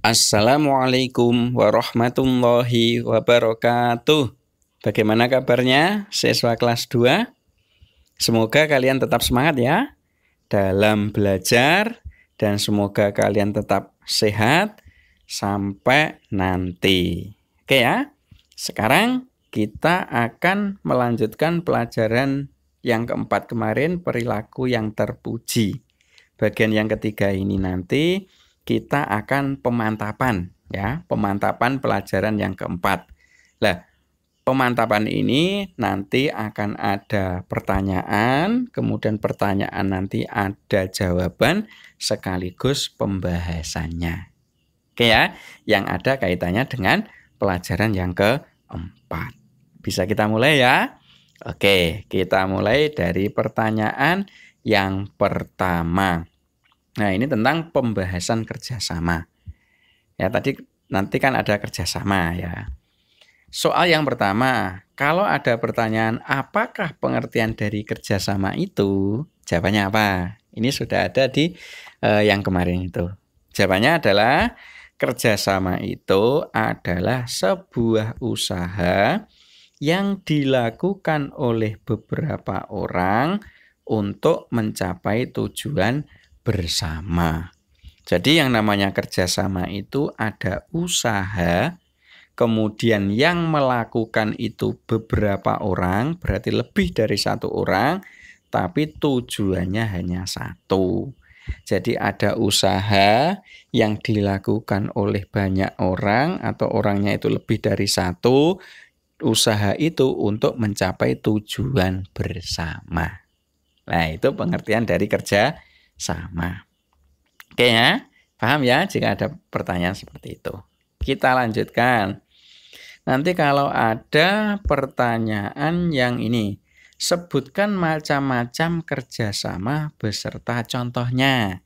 Assalamualaikum warahmatullahi wabarakatuh. Bagaimana kabarnya siswa kelas 2? Semoga kalian tetap semangat ya dalam belajar dan semoga kalian tetap sehat sampai nanti. Oke ya. Sekarang kita akan melanjutkan pelajaran yang keempat kemarin, perilaku yang terpuji. Bagian yang ketiga ini nanti kita akan pemantapan ya, pemantapan pelajaran yang keempat. Nah, pemantapan ini nanti akan ada pertanyaan, kemudian pertanyaan nanti ada jawaban sekaligus pembahasannya. Oke ya, yang ada kaitannya dengan pelajaran yang keempat. Bisa kita mulai ya? Oke, kita mulai dari pertanyaan yang pertama. Nah, ini tentang pembahasan kerjasama. Ya, nanti kan ada kerjasama ya. Soal yang pertama, kalau ada pertanyaan apakah pengertian dari kerjasama itu, jawabannya apa? Ini sudah ada di yang kemarin itu. Jawabannya adalah kerjasama itu adalah sebuah usaha yang dilakukan oleh beberapa orang untuk mencapai tujuan bersama. Jadi yang namanya kerjasama itu ada usaha, kemudian yang melakukan itu beberapa orang, berarti lebih dari satu orang, tapi tujuannya hanya satu. Jadi ada usaha yang dilakukan oleh banyak orang atau orangnya itu lebih dari satu, usaha itu untuk mencapai tujuan bersama. Nah, itu pengertian dari kerjasama. Oke ya, paham ya jika ada pertanyaan seperti itu. Kita lanjutkan. Nanti kalau ada pertanyaan yang ini, sebutkan macam-macam kerjasama beserta contohnya.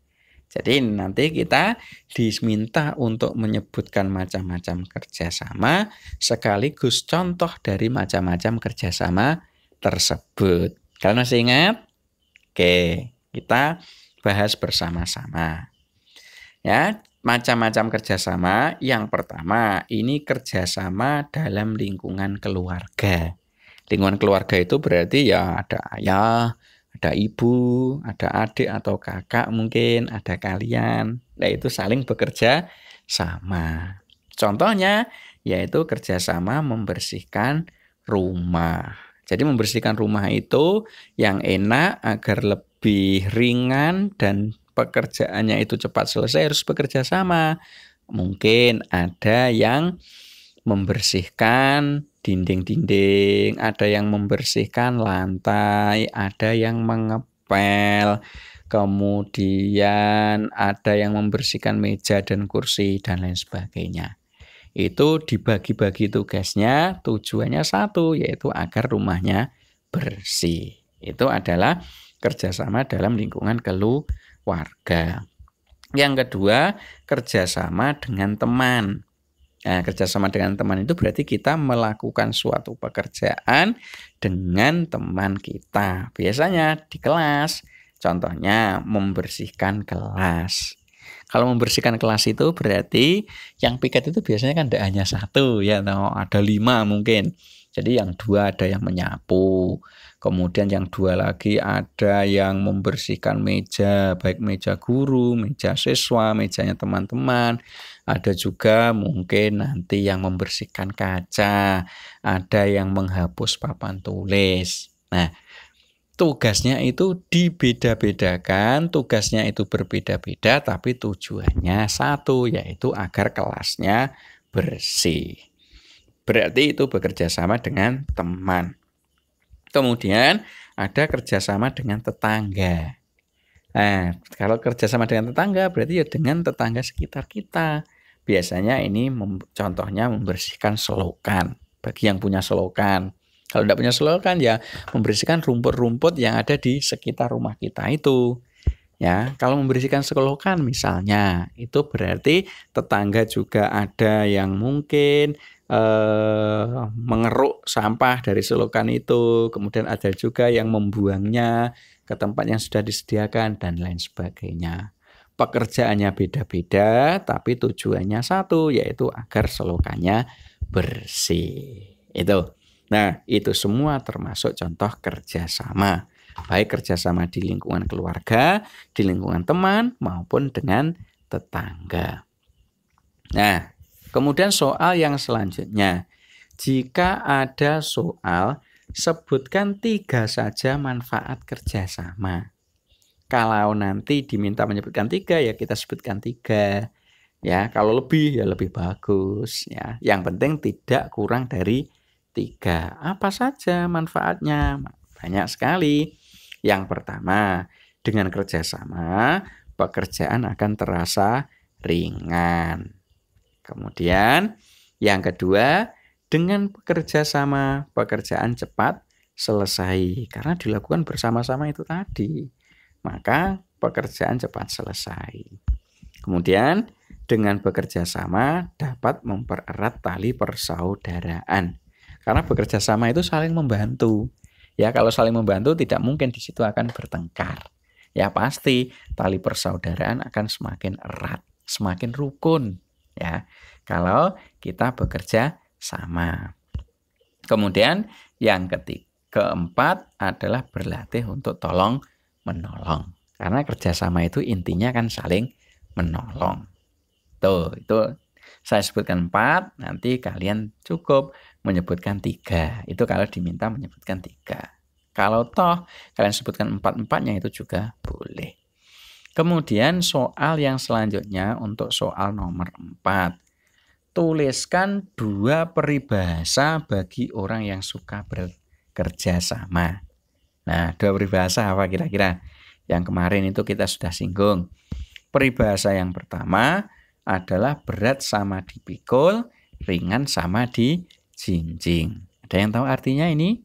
Jadi nanti kita diminta untuk menyebutkan macam-macam kerjasama sekaligus contoh dari macam-macam kerjasama tersebut. Kalian masih ingat? Oke, kita bahas bersama-sama. Ya, macam-macam kerjasama. Yang pertama, ini kerjasama dalam lingkungan keluarga. Lingkungan keluarga itu berarti ya ada ayah, ada ibu, ada adik atau kakak mungkin, ada kalian. Nah, itu saling bekerja sama. Contohnya yaitu kerjasama membersihkan rumah. Jadi membersihkan rumah itu yang enak agar lebih ringan dan pekerjaannya itu cepat selesai harus bekerja sama. Mungkin ada yang membersihkan dinding-dinding, ada yang membersihkan lantai, ada yang mengepel, kemudian ada yang membersihkan meja dan kursi dan lain sebagainya. Itu dibagi-bagi tugasnya, tujuannya satu, yaitu agar rumahnya bersih. Itu adalah kerjasama dalam lingkungan keluarga. Yang kedua, kerjasama dengan teman. Nah, kerjasama dengan teman itu berarti kita melakukan suatu pekerjaan dengan teman kita. Biasanya di kelas, contohnya membersihkan kelas. Kalau membersihkan kelas itu berarti yang piket itu biasanya kan tidak hanya satu ya, ada 5 mungkin. Jadi yang 2 ada yang menyapu, kemudian yang 2 lagi ada yang membersihkan meja, baik meja guru, meja siswa, mejanya teman-teman. Ada juga mungkin nanti yang membersihkan kaca, ada yang menghapus papan tulis. Nah, tugasnya itu dibeda-bedakan, tugasnya itu berbeda-beda, tapi tujuannya satu, yaitu agar kelasnya bersih. Berarti itu bekerja sama dengan teman. Kemudian ada kerjasama dengan tetangga. Nah, kalau kerjasama dengan tetangga berarti ya dengan tetangga sekitar kita. Biasanya ini contohnya membersihkan selokan, bagi yang punya selokan. Kalau tidak punya selokan ya membersihkan rumput-rumput yang ada di sekitar rumah kita itu. Ya, kalau membersihkan selokan misalnya, itu berarti tetangga juga ada yang mungkin mengeruk sampah dari selokan itu, kemudian ada juga yang membuangnya ke tempat yang sudah disediakan dan lain sebagainya. pekerjaannya beda-beda, tapi tujuannya satu, yaitu agar selokannya bersih. Itu. Nah, itu semua termasuk contoh kerjasama. Baik kerjasama di lingkungan keluarga, di lingkungan teman, maupun dengan tetangga. Nah, kemudian soal yang selanjutnya. Jika ada soal, sebutkan 3 saja manfaat kerjasama. Kalau nanti diminta menyebutkan 3, ya kita sebutkan 3. Ya, kalau lebih, ya lebih bagus. Ya, yang penting tidak kurang dari 3. Apa saja manfaatnya? Banyak sekali. Yang pertama, dengan kerjasama, pekerjaan akan terasa ringan. Kemudian, yang kedua, dengan kerjasama, pekerjaan cepat selesai. Karena dilakukan bersama-sama itu tadi. Maka pekerjaan cepat selesai. Kemudian dengan bekerja sama dapat mempererat tali persaudaraan. Karena bekerja sama itu saling membantu. Ya, kalau saling membantu tidak mungkin di situ akan bertengkar. Ya, pasti tali persaudaraan akan semakin erat, semakin rukun. Ya, kalau kita bekerja sama. Kemudian yang keempat adalah berlatih untuk tolong menolong. Karena kerjasama itu intinya kan saling menolong. Tuh, itu saya sebutkan 4, nanti kalian cukup menyebutkan 3. Itu kalau diminta menyebutkan 3. Kalau toh kalian sebutkan 4-4-nya itu juga boleh. Kemudian soal yang selanjutnya untuk soal nomor 4. Tuliskan 2 peribahasa bagi orang yang suka bekerja sama. Nah, 2 peribahasa apa kira-kira? Yang kemarin itu kita sudah singgung. Peribahasa yang pertama adalah berat sama dipikul, ringan sama dijinjing. Ada yang tahu artinya ini?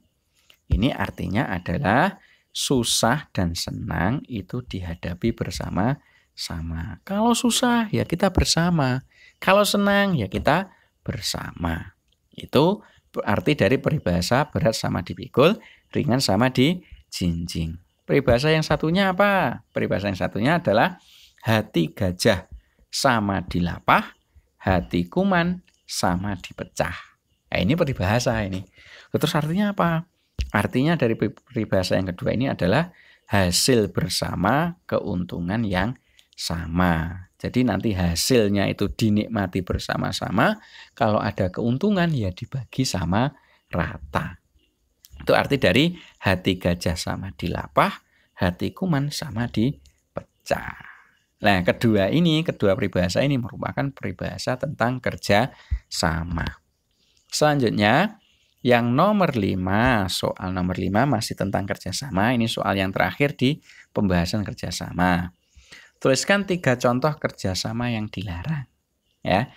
Ini artinya adalah susah dan senang itu dihadapi bersama-sama. Kalau susah ya kita bersama. Kalau senang ya kita bersama. Itu arti dari peribahasa berat sama dipikul, ringan sama dijinjing. Peribahasa yang satunya apa? Peribahasa yang satunya adalah hati gajah sama dilapah, hati kuman sama dipecah. Nah, ini peribahasa ini. Terus artinya apa? Artinya dari peribahasa yang kedua ini adalah hasil bersama, keuntungan yang sama. Jadi nanti hasilnya itu dinikmati bersama-sama. Kalau ada keuntungan ya dibagi sama rata. Itu arti dari hati gajah sama dilapah, hati kuman sama dipecah. Nah, kedua peribahasa ini merupakan peribahasa tentang kerja sama. Selanjutnya, yang nomor 5, soal nomor 5 masih tentang kerjasama. Ini soal yang terakhir di pembahasan kerjasama. Tuliskan 3 contoh kerjasama yang dilarang. Ya,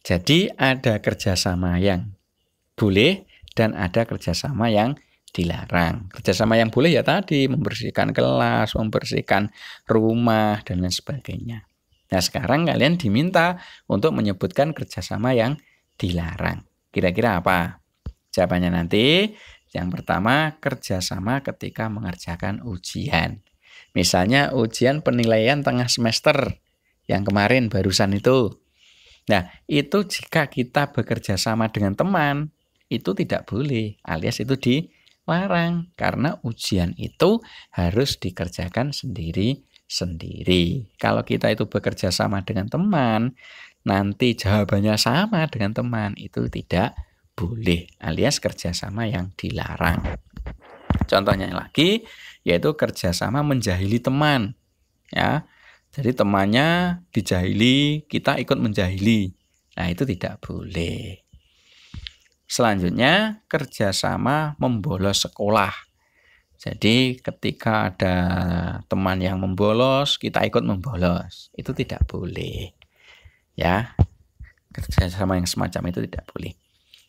jadi ada kerjasama yang boleh dan ada kerjasama yang dilarang. Kerjasama yang boleh ya tadi membersihkan kelas, membersihkan rumah dan lain sebagainya. Nah, sekarang kalian diminta untuk menyebutkan kerjasama yang dilarang. Kira-kira apa? Jawabannya nanti. Yang pertama, kerjasama ketika mengerjakan ujian. Misalnya ujian penilaian tengah semester yang kemarin barusan itu. Nah, itu jika kita bekerja sama dengan teman, itu tidak boleh, alias itu dilarang. Karena ujian itu harus dikerjakan sendiri-sendiri. Kalau kita itu bekerja sama dengan teman, nanti jawabannya sama dengan teman, itu tidak boleh, alias kerjasama yang dilarang. Contohnya lagi, yaitu kerjasama menjahili teman. Ya, jadi temannya dijahili, kita ikut menjahili. Nah, itu tidak boleh. Selanjutnya, kerjasama membolos sekolah. Jadi, ketika ada teman yang membolos, kita ikut membolos. Itu tidak boleh. Ya, kerjasama yang semacam itu tidak boleh.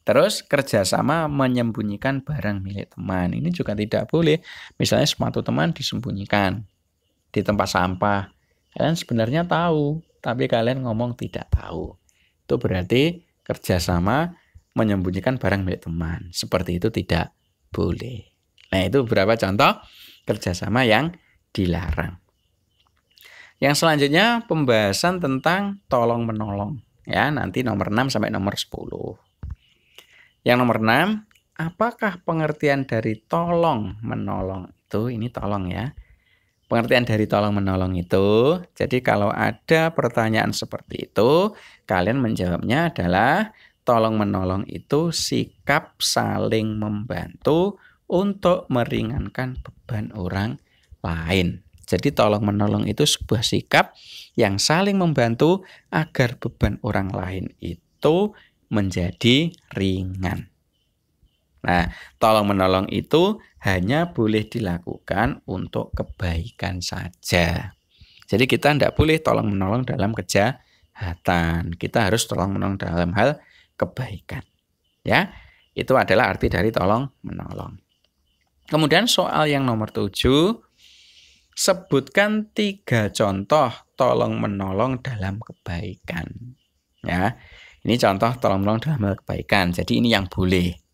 Terus, kerjasama menyembunyikan barang milik teman. Ini juga tidak boleh. Misalnya sepatu teman disembunyikan di tempat sampah. Kalian sebenarnya tahu, tapi kalian ngomong tidak tahu. Itu berarti kerjasama menyembunyikan barang milik teman. Seperti itu tidak boleh. Nah, itu beberapa contoh kerjasama yang dilarang. Yang selanjutnya pembahasan tentang tolong menolong. Ya, nanti nomor 6 sampai nomor 10. Yang nomor 6, apakah pengertian dari tolong menolong itu? Ini tolong ya. Pengertian dari tolong menolong itu, jadi kalau ada pertanyaan seperti itu, kalian menjawabnya adalah tolong menolong itu sikap saling membantu untuk meringankan beban orang lain. Jadi tolong menolong itu sebuah sikap yang saling membantu agar beban orang lain itu menjadi ringan. Nah, tolong menolong itu hanya boleh dilakukan untuk kebaikan saja. Jadi kita tidak boleh tolong menolong dalam kejahatan. Kita harus tolong menolong dalam hal kebaikan. Ya, itu adalah arti dari tolong menolong. Kemudian soal yang nomor 7, sebutkan 3 contoh tolong menolong dalam kebaikan. Ya, ini contoh tolong menolong dalam hal kebaikan. Jadi ini yang boleh.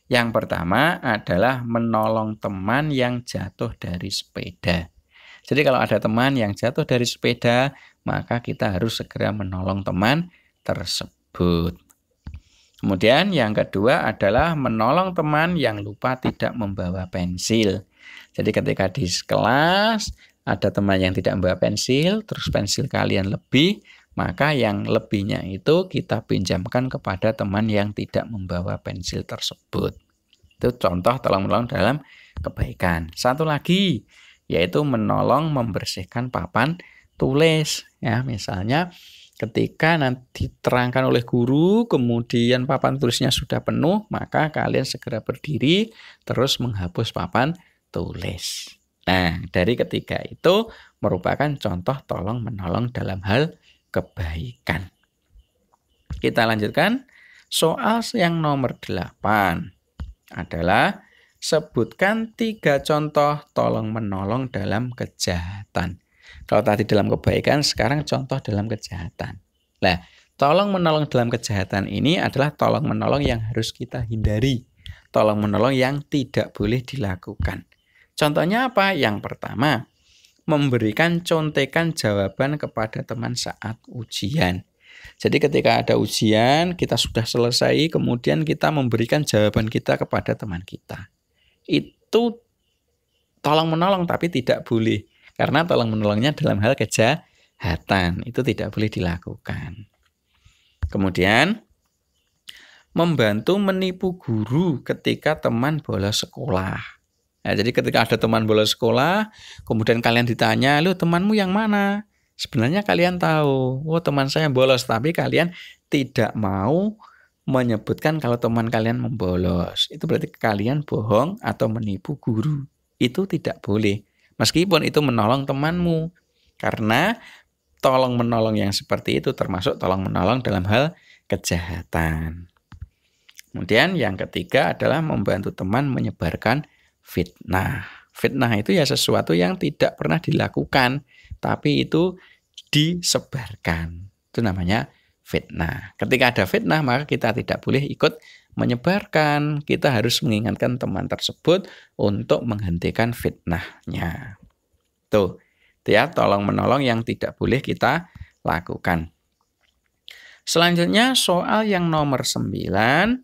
Yang pertama adalah menolong teman yang jatuh dari sepeda. Jadi kalau ada teman yang jatuh dari sepeda, maka kita harus segera menolong teman tersebut. Kemudian yang kedua adalah menolong teman yang lupa tidak membawa pensil. Jadi ketika di kelas ada teman yang tidak membawa pensil, terus pensil kalian lebih, maka yang lebihnya itu kita pinjamkan kepada teman yang tidak membawa pensil tersebut. Itu contoh tolong menolong dalam kebaikan. Satu lagi, yaitu menolong membersihkan papan tulis. Ya, misalnya ketika nanti diterangkan oleh guru, kemudian papan tulisnya sudah penuh, maka kalian segera berdiri, terus menghapus papan tulis. Nah, dari ketiga itu merupakan contoh tolong menolong dalam hal kebaikan. Kita lanjutkan. Soal yang nomor 8 adalah sebutkan 3 contoh tolong menolong dalam kejahatan. Kalau tadi dalam kebaikan, sekarang contoh dalam kejahatan. Nah, tolong menolong dalam kejahatan ini adalah tolong menolong yang harus kita hindari. Tolong menolong yang tidak boleh dilakukan. Contohnya apa? Yang pertama, memberikan contekan jawaban kepada teman saat ujian. Jadi ketika ada ujian, kita sudah selesai, kemudian kita memberikan jawaban kita kepada teman kita. Itu tolong menolong tapi tidak boleh. Karena tolong menolongnya dalam hal kejahatan. Itu tidak boleh dilakukan. Kemudian, membantu menipu guru ketika teman bolos sekolah. Nah, jadi ketika ada teman bolos sekolah, kemudian kalian ditanya, "Loh, temanmu yang mana?" Sebenarnya kalian tahu, oh teman saya bolos, tapi kalian tidak mau menyebutkan kalau teman kalian membolos. Itu berarti kalian bohong atau menipu guru. Itu tidak boleh. Meskipun itu menolong temanmu. Karena tolong menolong yang seperti itu termasuk tolong menolong dalam hal kejahatan. Kemudian yang ketiga adalah membantu teman menyebarkan fitnah. Fitnah itu ya sesuatu yang tidak pernah dilakukan, tapi itu disebarkan. Itu namanya fitnah. Ketika ada fitnah, maka kita tidak boleh ikut menyebarkan. Kita harus mengingatkan teman tersebut untuk menghentikan fitnahnya. Tuh, ya, tolong menolong yang tidak boleh kita lakukan. Selanjutnya soal yang nomor 9.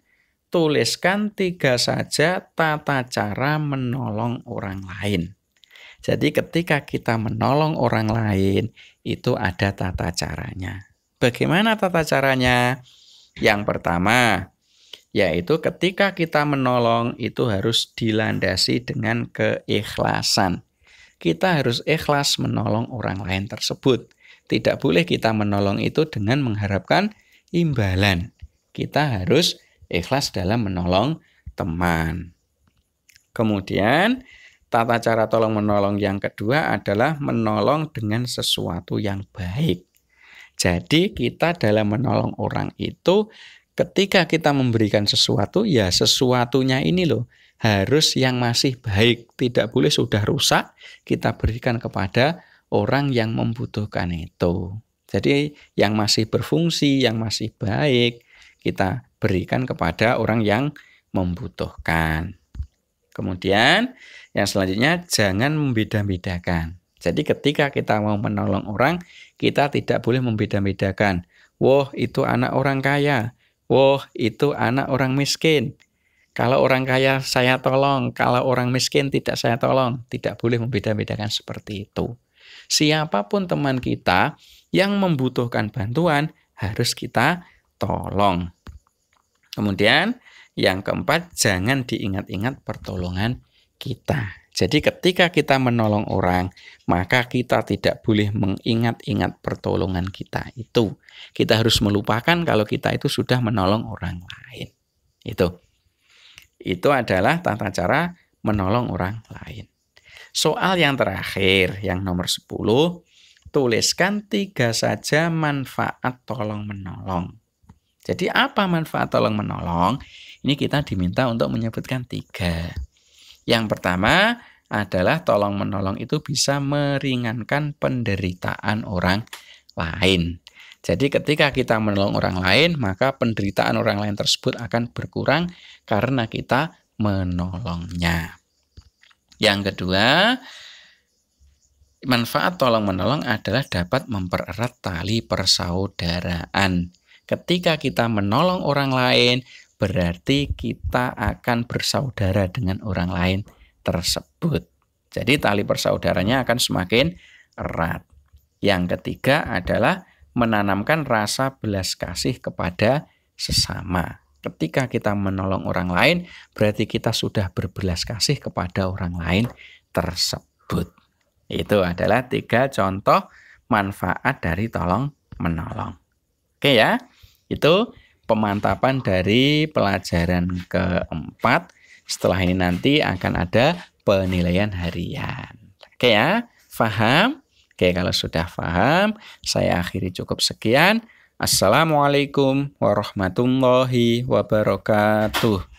Tuliskan 3 saja tata cara menolong orang lain. Jadi ketika kita menolong orang lain, itu ada tata caranya. Bagaimana tata caranya? Yang pertama, yaitu ketika kita menolong itu harus dilandasi dengan keikhlasan. Kita harus ikhlas menolong orang lain tersebut. Tidak boleh kita menolong itu dengan mengharapkan imbalan. Kita harus ikhlas dalam menolong teman. Kemudian, tata cara tolong menolong yang kedua adalah menolong dengan sesuatu yang baik. Jadi, kita dalam menolong orang itu, ketika kita memberikan sesuatu, ya sesuatunya ini loh, harus yang masih baik. Tidak boleh sudah rusak, kita berikan kepada orang yang membutuhkan itu. Jadi, yang masih berfungsi, yang masih baik, kita berikan kepada orang yang membutuhkan. Kemudian yang selanjutnya jangan membeda-bedakan. Jadi ketika kita mau menolong orang, kita tidak boleh membeda-bedakan. Wah, itu anak orang kaya. Wah, itu anak orang miskin. Kalau orang kaya saya tolong, kalau orang miskin tidak saya tolong. Tidak boleh membeda-bedakan seperti itu. Siapapun teman kita yang membutuhkan bantuan, harus kita tolong. Kemudian, yang keempat, jangan diingat-ingat pertolongan kita. Jadi ketika kita menolong orang, maka kita tidak boleh mengingat-ingat pertolongan kita itu. Kita harus melupakan kalau kita itu sudah menolong orang lain. Itu adalah tata cara menolong orang lain. Soal yang terakhir, yang nomor 10, tuliskan 3 saja manfaat tolong-menolong. Jadi apa manfaat tolong-menolong? Ini kita diminta untuk menyebutkan 3. Yang pertama adalah tolong-menolong itu bisa meringankan penderitaan orang lain. Jadi ketika kita menolong orang lain, maka penderitaan orang lain tersebut akan berkurang karena kita menolongnya. Yang kedua, manfaat tolong-menolong adalah dapat mempererat tali persaudaraan. Ketika kita menolong orang lain, berarti kita akan bersaudara dengan orang lain tersebut. Jadi tali persaudaranya akan semakin erat. Yang ketiga adalah menanamkan rasa belas kasih kepada sesama. Ketika kita menolong orang lain, berarti kita sudah berbelas kasih kepada orang lain tersebut. Itu adalah 3 contoh manfaat dari tolong-menolong. Oke ya, itu pemantapan dari pelajaran keempat. Setelah ini nanti akan ada penilaian harian. Oke ya, paham? Oke, kalau sudah paham, saya akhiri cukup sekian. Assalamualaikum warahmatullahi wabarakatuh.